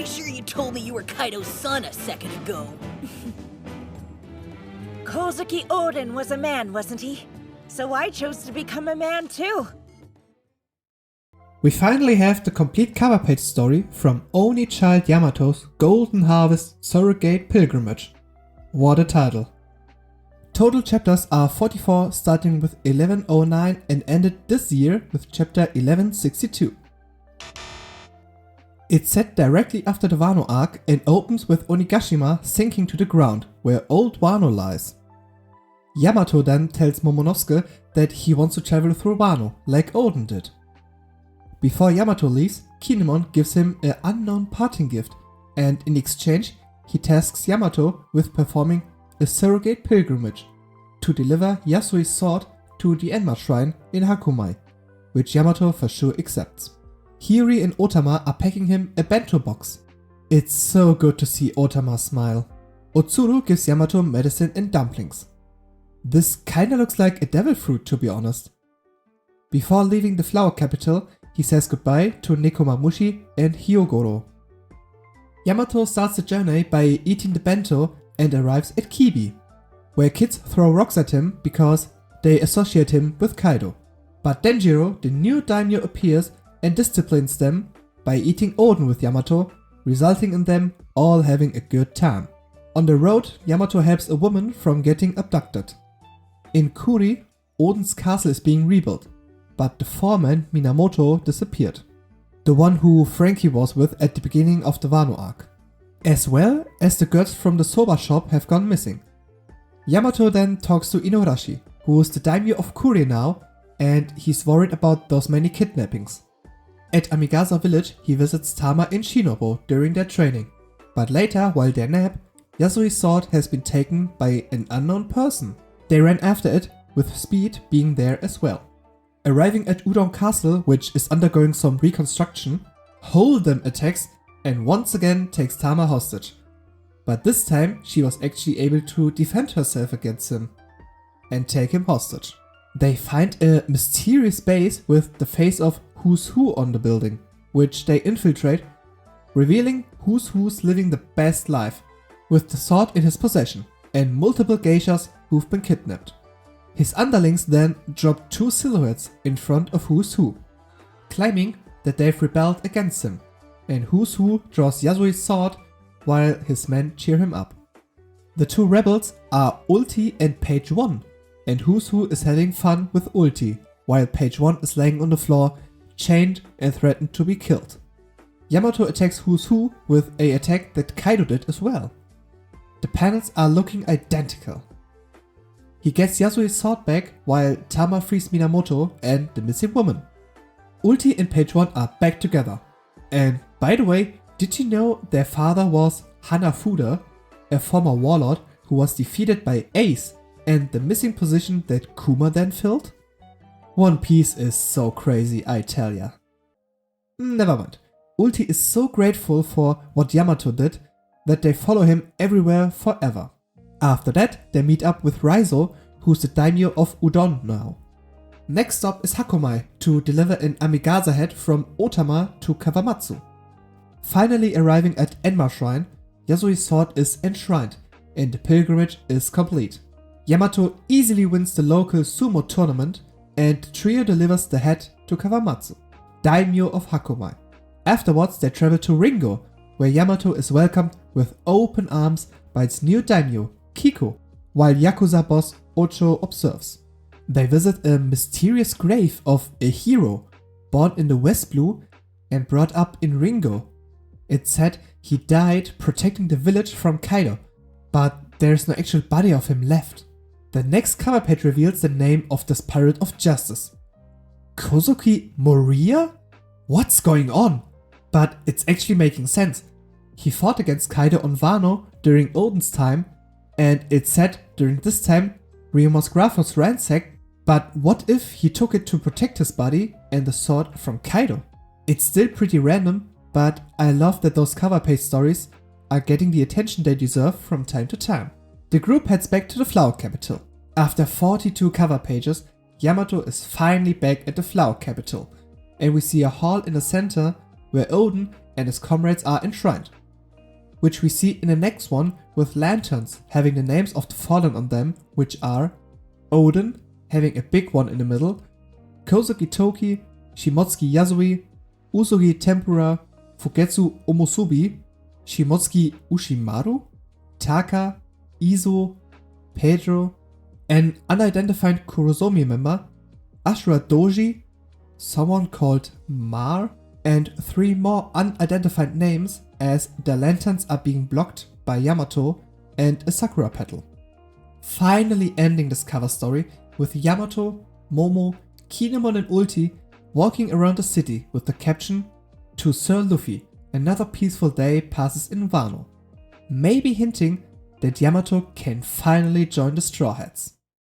pretty sure you told me you were Kaido's son a second ago. Kozuki Oden was a man, wasn't he? So I chose to become a man too. We finally have the complete cover page story from Only Child Yamato's Golden Harvest Surrogate Pilgrimage. What a title. Total chapters are 44, starting with 1109 and ended this year with chapter 1162. It's set directly after the Wano arc and opens with Onigashima sinking to the ground, where old Wano lies. Yamato then tells Momonosuke that he wants to travel through Wano, like Oden did. Before Yamato leaves, Kinemon gives him an unknown parting gift, and in exchange, he tasks Yamato with performing a surrogate pilgrimage to deliver Yasui's sword to the Enma Shrine in Hakumai, which Yamato for sure accepts. Hiri and Otama are packing him a bento box. It's so good to see Otama smile. Otsuru gives Yamato medicine and dumplings. This kinda looks like a devil fruit, to be honest. Before leaving the flower capital, he says goodbye to Nekomamushi and Hyogoro. Yamato starts the journey by eating the bento and arrives at Kibi, where kids throw rocks at him because they associate him with Kaido. But Denjiro, the new daimyo, appears and disciplines them by eating Oden with Yamato, resulting in them all having a good time. On the road, Yamato helps a woman from getting abducted. In Kuri, Oden's castle is being rebuilt, but the foreman Minamoto disappeared. The one who Frankie was with at the beginning of the Wano arc. As well as the girls from the soba shop have gone missing. Yamato then talks to Inuarashi, who is the daimyo of Kuri now, and he's worried about those many kidnappings. At Amigasa village, he visits Tama and Shinobu during their training, but later, while they nap, Yasui's sword has been taken by an unknown person. They ran after it, with Speed being there as well. Arriving at Udon Castle, which is undergoing some reconstruction, Hold'em attacks and once again takes Tama hostage. But this time she was actually able to defend herself against him and take him hostage. They find a mysterious base with the face of Who's Who on the building, which they infiltrate, revealing Who's Who's living the best life, with the sword in his possession and multiple geishas who've been kidnapped. His underlings then drop two silhouettes in front of Who's Who, claiming that they've rebelled against him, and Who's Who draws Yasui's sword while his men cheer him up. The two rebels are Ulti and Page 1, and Who's Who is having fun with Ulti, while Page 1 is laying on the floor, chained and threatened to be killed. Yamato attacks Who's Who with an attack that Kaido did as well. The panels are looking identical. He gets Yasui's sword back while Tama frees Minamoto and the missing woman. Ulti and Page 1 are back together. And by the way, did you know their father was Hanafuda, a former warlord who was defeated by Ace and the missing position that Kuma then filled? One Piece is so crazy, I tell ya. Never mind. Ulti is so grateful for what Yamato did that they follow him everywhere forever. After that, they meet up with Raizo, who's the daimyo of Udon now. Next stop is Hakumai to deliver an Amigasa head from Otama to Kawamatsu. Finally arriving at Enma Shrine, Yasui's sword is enshrined and the pilgrimage is complete. Yamato easily wins the local sumo tournament and the trio delivers the head to Kawamatsu, daimyo of Hakumai. Afterwards they travel to Ringo, where Yamato is welcomed with open arms by its new daimyo, Kiko, while Yakuza boss Ocho observes. They visit a mysterious grave of a hero born in the West Blue and brought up in Ringo. It's said he died protecting the village from Kaido, but there's no actual body of him left. The next cover page reveals the name of the Spirit of Justice. Kozuki Moriya? What's going on? But it's actually making sense. He fought against Kaido on Wano during Oden's time, and it's said during this time Ryuma's graph was ransacked, but what if he took it to protect his body and the sword from Kaido? It's still pretty random, but I love that those cover page stories are getting the attention they deserve from time to time. The group heads back to the Flower Capital. After 42 cover pages, Yamato is finally back at the Flower Capital, and we see a hall in the center where Oden and his comrades are enshrined, which we see in the next one with lanterns having the names of the fallen on them, which are Odin, having a big one in the middle, Kozuki Toki, Shimotsuki Yasui, Usugi Tempura, Fugetsu Omusubi, Shimotsuki Ushimaru, Taka, Izo, Pedro, an unidentified Kurosomi member, Ashura Doji, someone called Mar, and 3 more unidentified names as the lanterns are being blocked by Yamato and a sakura petal. Finally ending this cover story with Yamato, Momo, Kinemon and Ulti walking around the city with the caption, "To Sir Luffy, another peaceful day passes in Wano," maybe hinting that Yamato can finally join the Straw Hats.